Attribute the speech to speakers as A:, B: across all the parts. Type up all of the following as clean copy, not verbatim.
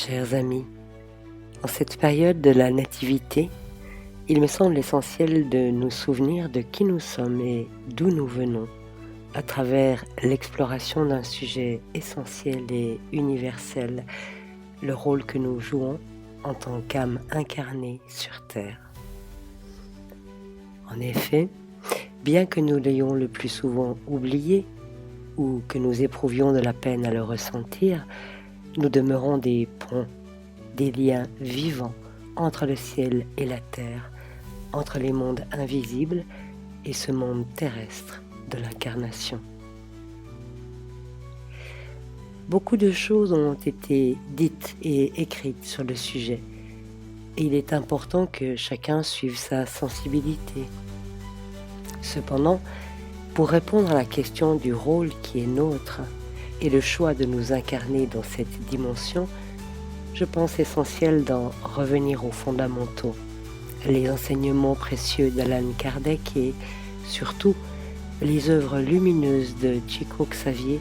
A: Chers amis, en cette période de la Nativité, il me semble essentiel de nous souvenir de qui nous sommes et d'où nous venons, à travers l'exploration d'un sujet essentiel et universel, le rôle que nous jouons en tant qu'âme incarnée sur Terre. En effet, bien que nous l'ayons le plus souvent oublié, ou que nous éprouvions de la peine à le ressentir, nous demeurons des ponts, des liens vivants entre le ciel et la terre, entre les mondes invisibles et ce monde terrestre de l'incarnation. Beaucoup de choses ont été dites et écrites sur le sujet, et il est important que chacun suive sa sensibilité. Cependant, pour répondre à la question du rôle qui est nôtre et le choix de nous incarner dans cette dimension, je pense essentiel d'en revenir aux fondamentaux, les enseignements précieux d'Allan Kardec et surtout les œuvres lumineuses de Chico Xavier,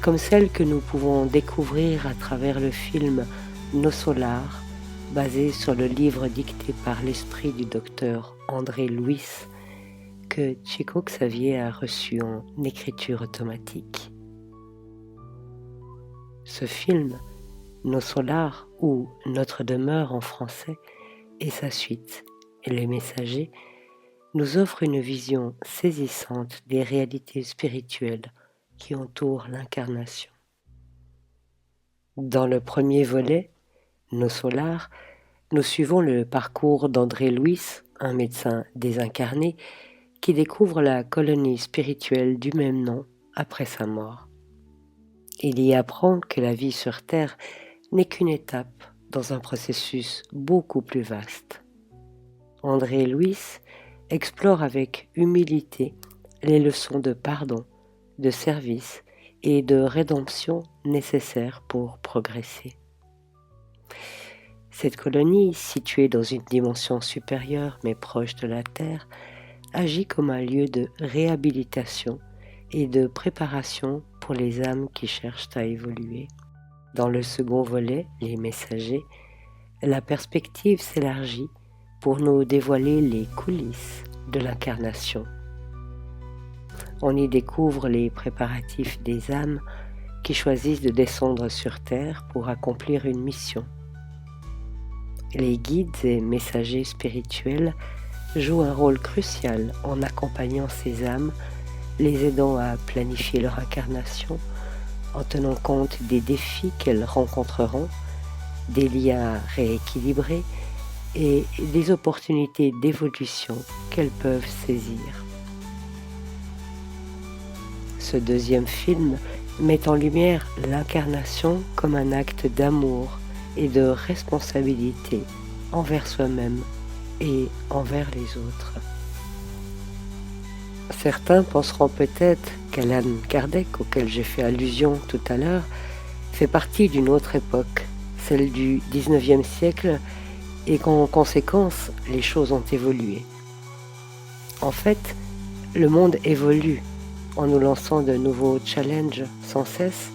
A: comme celles que nous pouvons découvrir à travers le film Nos Solars, basé sur le livre dicté par l'esprit du docteur André Louis, que Chico Xavier a reçu en écriture automatique. Ce film, Nos Solars, ou Notre demeure en français, et sa suite, Les Messagers, nous offre une vision saisissante des réalités spirituelles qui entourent l'incarnation. Dans le premier volet, Nos Solars, nous suivons le parcours d'André Louis, un médecin désincarné, qui découvre la colonie spirituelle du même nom après sa mort. Il y apprend que la vie sur Terre n'est qu'une étape dans un processus beaucoup plus vaste. André Louis explore avec humilité les leçons de pardon, de service et de rédemption nécessaires pour progresser. Cette colonie, située dans une dimension supérieure mais proche de la Terre, agit comme un lieu de réhabilitation et de préparation pour les âmes qui cherchent à évoluer. Dans le second volet, Les Messagers, la perspective s'élargit pour nous dévoiler les coulisses de l'incarnation. On y découvre les préparatifs des âmes qui choisissent de descendre sur Terre pour accomplir une mission. Les guides et messagers spirituels jouent un rôle crucial en accompagnant ces âmes, les aidant à planifier leur incarnation, en tenant compte des défis qu'elles rencontreront, des liens à rééquilibrer et des opportunités d'évolution qu'elles peuvent saisir. Ce deuxième film met en lumière l'incarnation comme un acte d'amour et de responsabilité envers soi-même et envers les autres. Certains penseront peut-être qu'Allan Kardec, auquel j'ai fait allusion tout à l'heure, fait partie d'une autre époque, celle du XIXe siècle, et qu'en conséquence, les choses ont évolué. En fait, le monde évolue en nous lançant de nouveaux challenges sans cesse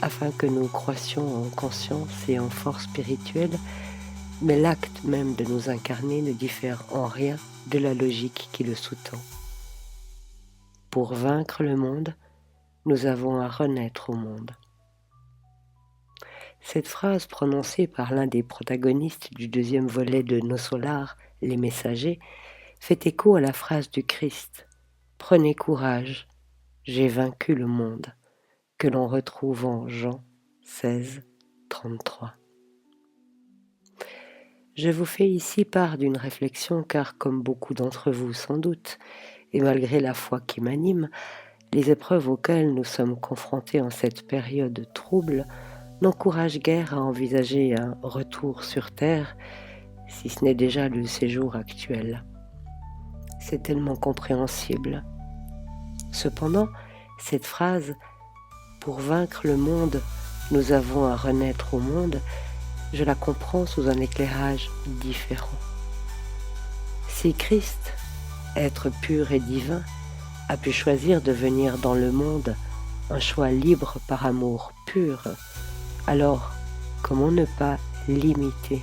A: afin que nous croissions en conscience et en force spirituelle, mais l'acte même de nous incarner ne diffère en rien de la logique qui le sous-tend. Pour vaincre le monde, nous avons à renaître au monde. Cette phrase prononcée par l'un des protagonistes du deuxième volet de Nos Solars, Les Messagers, fait écho à la phrase du Christ « Prenez courage, j'ai vaincu le monde », que l'on retrouve en Jean 16, 33. Je vous fais ici part d'une réflexion car, comme beaucoup d'entre vous sans doute, et malgré la foi qui m'anime, les épreuves auxquelles nous sommes confrontés en cette période trouble n'encouragent guère à envisager un retour sur Terre, si ce n'est déjà le séjour actuel. C'est tellement compréhensible. Cependant, cette phrase « Pour vaincre le monde, nous avons à renaître au monde », je la comprends sous un éclairage différent. Si Christ, être pur et divin, a pu choisir de venir dans le monde, un choix libre par amour pur, alors Comment ne pas l'imiter?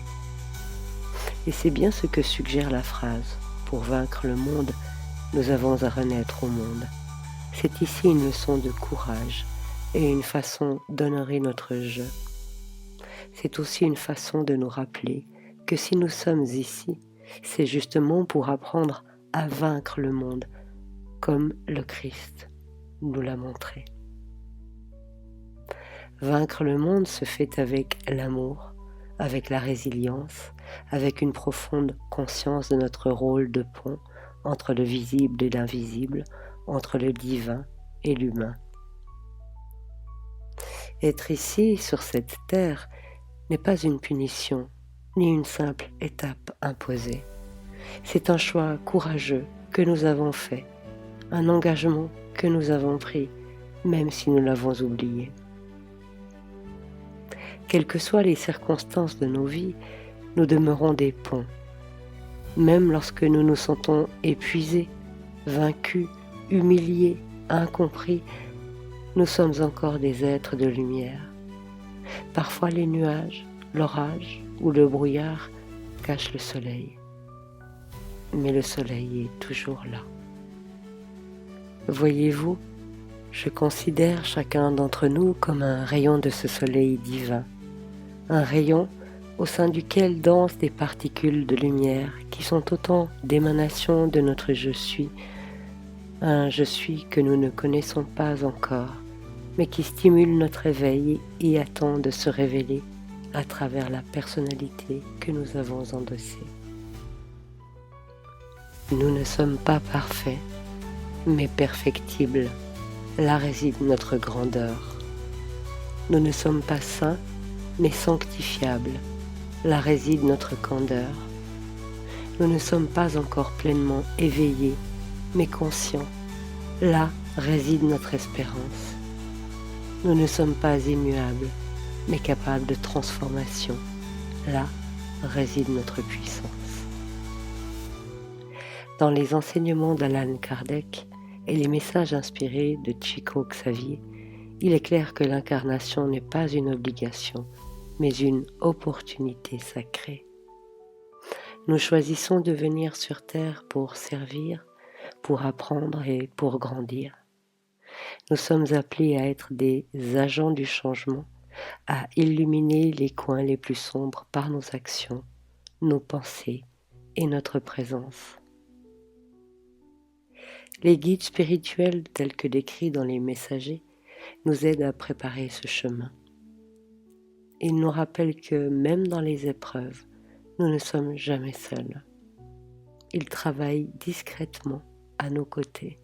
A: Et c'est bien ce que suggère la phrase. Pour vaincre le monde, nous avons à renaître au monde. C'est ici une leçon de courage et une façon d'honorer notre je. C'est aussi une façon de nous rappeler que si nous sommes ici, c'est justement pour apprendre à vaincre le monde, comme le Christ nous l'a montré. Vaincre le monde se fait avec l'amour, avec la résilience, avec une profonde conscience de notre rôle de pont entre le visible et l'invisible, entre le divin et l'humain. Être ici, sur cette terre, n'est pas une punition, ni une simple étape imposée. C'est un choix courageux que nous avons fait, un engagement que nous avons pris, même si nous l'avons oublié. Quelles que soient les circonstances de nos vies, nous demeurons des ponts. Même lorsque nous nous sentons épuisés, vaincus, humiliés, incompris, nous sommes encore des êtres de lumière. Parfois les nuages, l'orage ou le brouillard cachent le soleil. Mais le soleil est toujours là. Voyez-vous, je considère chacun d'entre nous comme un rayon de ce soleil divin, un rayon au sein duquel dansent des particules de lumière qui sont autant d'émanations de notre je suis, un je suis que nous ne connaissons pas encore, mais qui stimule notre éveil et attend de se révéler à travers la personnalité que nous avons endossée. Nous ne sommes pas parfaits, mais perfectibles. Là réside notre grandeur. Nous ne sommes pas saints, mais sanctifiables. Là réside notre candeur. Nous ne sommes pas encore pleinement éveillés, mais conscients. Là réside notre espérance. Nous ne sommes pas immuables, mais capables de transformation. Là réside notre puissance. Dans les enseignements d'Allan Kardec et les messages inspirés de Chico Xavier, il est clair que l'incarnation n'est pas une obligation, mais une opportunité sacrée. Nous choisissons de venir sur Terre pour servir, pour apprendre et pour grandir. Nous sommes appelés à être des agents du changement, à illuminer les coins les plus sombres par nos actions, nos pensées et notre présence. Les guides spirituels tels que décrits dans les messagers nous aident à préparer ce chemin. Ils nous rappellent que même dans les épreuves, nous ne sommes jamais seuls. Ils travaillent discrètement à nos côtés,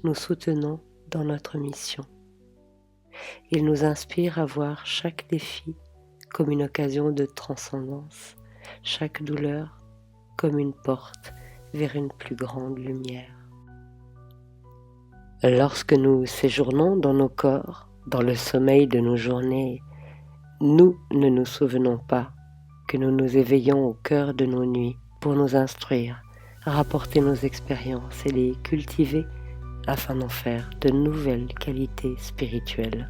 A: nous soutenant dans notre mission. Ils nous inspirent à voir chaque défi comme une occasion de transcendance, chaque douleur comme une porte vers une plus grande lumière. Lorsque nous séjournons dans nos corps, dans le sommeil de nos journées, nous ne nous souvenons pas que nous nous éveillons au cœur de nos nuits pour nous instruire, rapporter nos expériences et les cultiver afin d'en faire de nouvelles qualités spirituelles.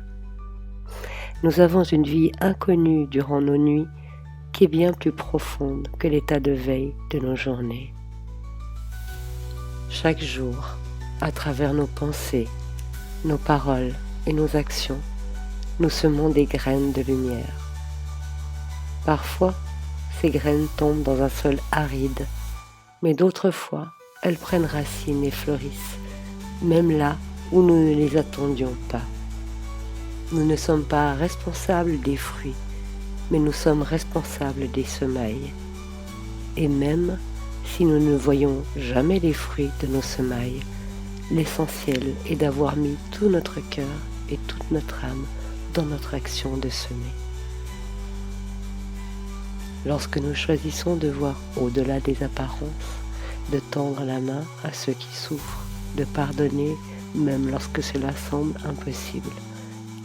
A: Nous avons une vie inconnue durant nos nuits qui est bien plus profonde que l'état de veille de nos journées. Chaque jour, à travers nos pensées, nos paroles et nos actions, nous semons des graines de lumière. Parfois, ces graines tombent dans un sol aride, mais d'autres fois, elles prennent racine et fleurissent, même là où nous ne les attendions pas. Nous ne sommes pas responsables des fruits, mais nous sommes responsables des semailles. Et même si nous ne voyons jamais les fruits de nos semailles, l'essentiel est d'avoir mis tout notre cœur et toute notre âme dans notre action de semer. Lorsque nous choisissons de voir au-delà des apparences, de tendre la main à ceux qui souffrent, de pardonner même lorsque cela semble impossible,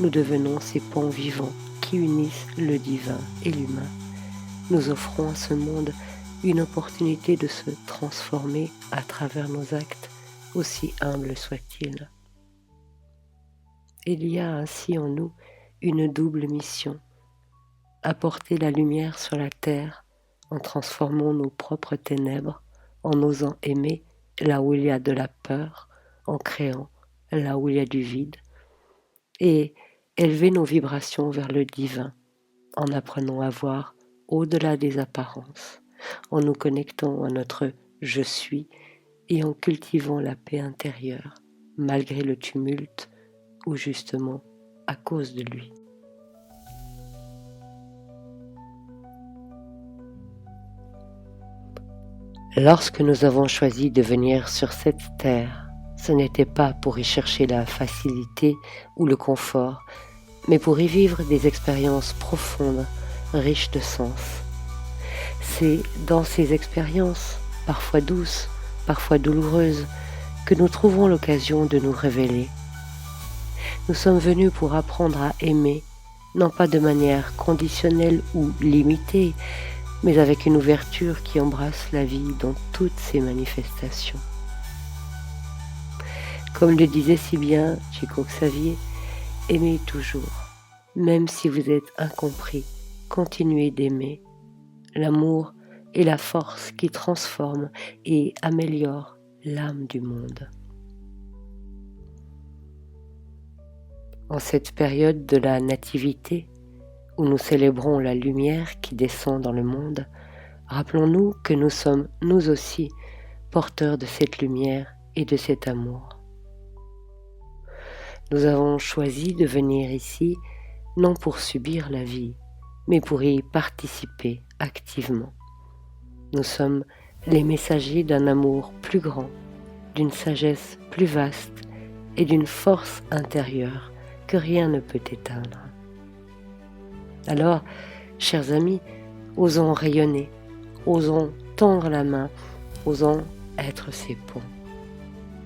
A: nous devenons ces ponts vivants qui unissent le divin et l'humain. Nous offrons à ce monde une opportunité de se transformer à travers nos actes, aussi humbles soient-ils. Il y a ainsi en nous une double mission, apporter la lumière sur la terre en transformant nos propres ténèbres, en osant aimer là où il y a de la peur, en créant là où il y a du vide, et élever nos vibrations vers le divin, en apprenant à voir au-delà des apparences, en nous connectant à notre je suis et en cultivant la paix intérieure, malgré le tumulte ou justement à cause de lui. Lorsque nous avons choisi de venir sur cette terre, ce n'était pas pour y chercher la facilité ou le confort, mais pour y vivre des expériences profondes, riches de sens. C'est dans ces expériences, parfois douces, parfois douloureuses, que nous trouvons l'occasion de nous révéler. Nous sommes venus pour apprendre à aimer, non pas de manière conditionnelle ou limitée, mais avec une ouverture qui embrasse la vie dans toutes ses manifestations. Comme le disait si bien Chico Xavier, aimez toujours, même si vous êtes incompris, continuez d'aimer. L'amour est la force qui transforme et améliore l'âme du monde. En cette période de la nativité, où nous célébrons la lumière qui descend dans le monde, rappelons-nous que nous sommes, nous aussi, porteurs de cette lumière et de cet amour. Nous avons choisi de venir ici, non pour subir la vie, mais pour y participer activement. Nous sommes les messagers d'un amour plus grand, d'une sagesse plus vaste et d'une force intérieure que rien ne peut éteindre. Alors, chers amis, osons rayonner, osons tendre la main, osons être ces ponts.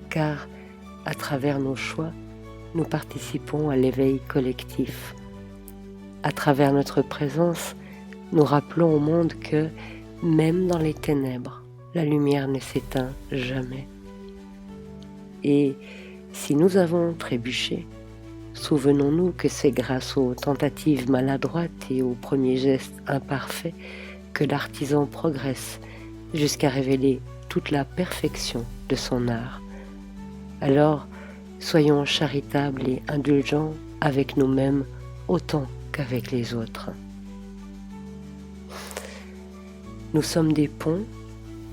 A: Car, à travers nos choix, nous participons à l'éveil collectif. À travers notre présence, nous rappelons au monde que, même dans les ténèbres, la lumière ne s'éteint jamais. Et si nous avons trébuché, souvenons-nous que c'est grâce aux tentatives maladroites et aux premiers gestes imparfaits que l'artisan progresse jusqu'à révéler toute la perfection de son art. Alors, soyons charitables et indulgents avec nous-mêmes autant qu'avec les autres. Nous sommes des ponts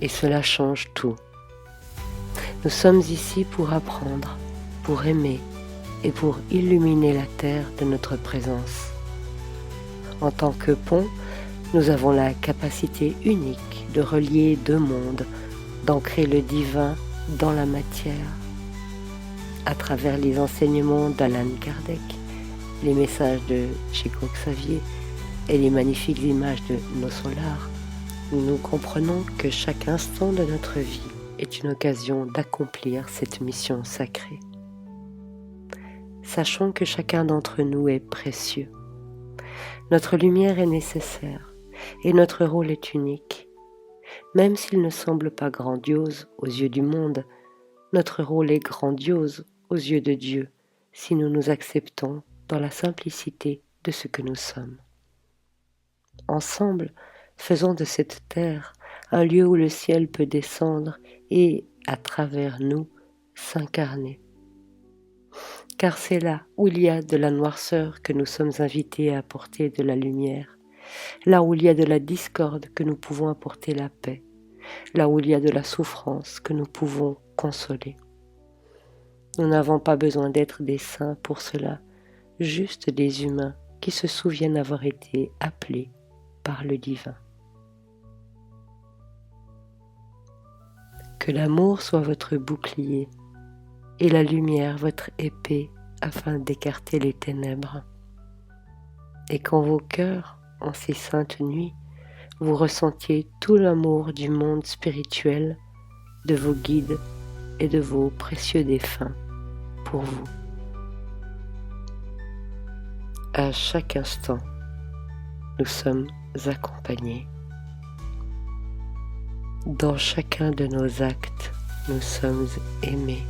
A: et cela change tout. Nous sommes ici pour apprendre, pour aimer, et pour illuminer la terre de notre présence. En tant que pont, nous avons la capacité unique de relier deux mondes, d'ancrer le divin dans la matière. À travers les enseignements d'Allan Kardec, les messages de Chico Xavier et les magnifiques images de Nos Solars, nous comprenons que chaque instant de notre vie est une occasion d'accomplir cette mission sacrée. Sachons que chacun d'entre nous est précieux. Notre lumière est nécessaire et notre rôle est unique. Même s'il ne semble pas grandiose aux yeux du monde, notre rôle est grandiose aux yeux de Dieu si nous nous acceptons dans la simplicité de ce que nous sommes. Ensemble, faisons de cette terre un lieu où le ciel peut descendre et, à travers nous, s'incarner. Car c'est là où il y a de la noirceur que nous sommes invités à apporter de la lumière, là où il y a de la discorde que nous pouvons apporter la paix, là où il y a de la souffrance que nous pouvons consoler. Nous n'avons pas besoin d'être des saints pour cela, juste des humains qui se souviennent avoir été appelés par le divin. Que l'amour soit votre bouclier et la lumière votre épée afin d'écarter les ténèbres. Et qu'en vos cœurs, en ces saintes nuits, vous ressentiez tout l'amour du monde spirituel, de vos guides et de vos précieux défunts pour vous. À chaque instant, nous sommes accompagnés. Dans chacun de nos actes, nous sommes aimés.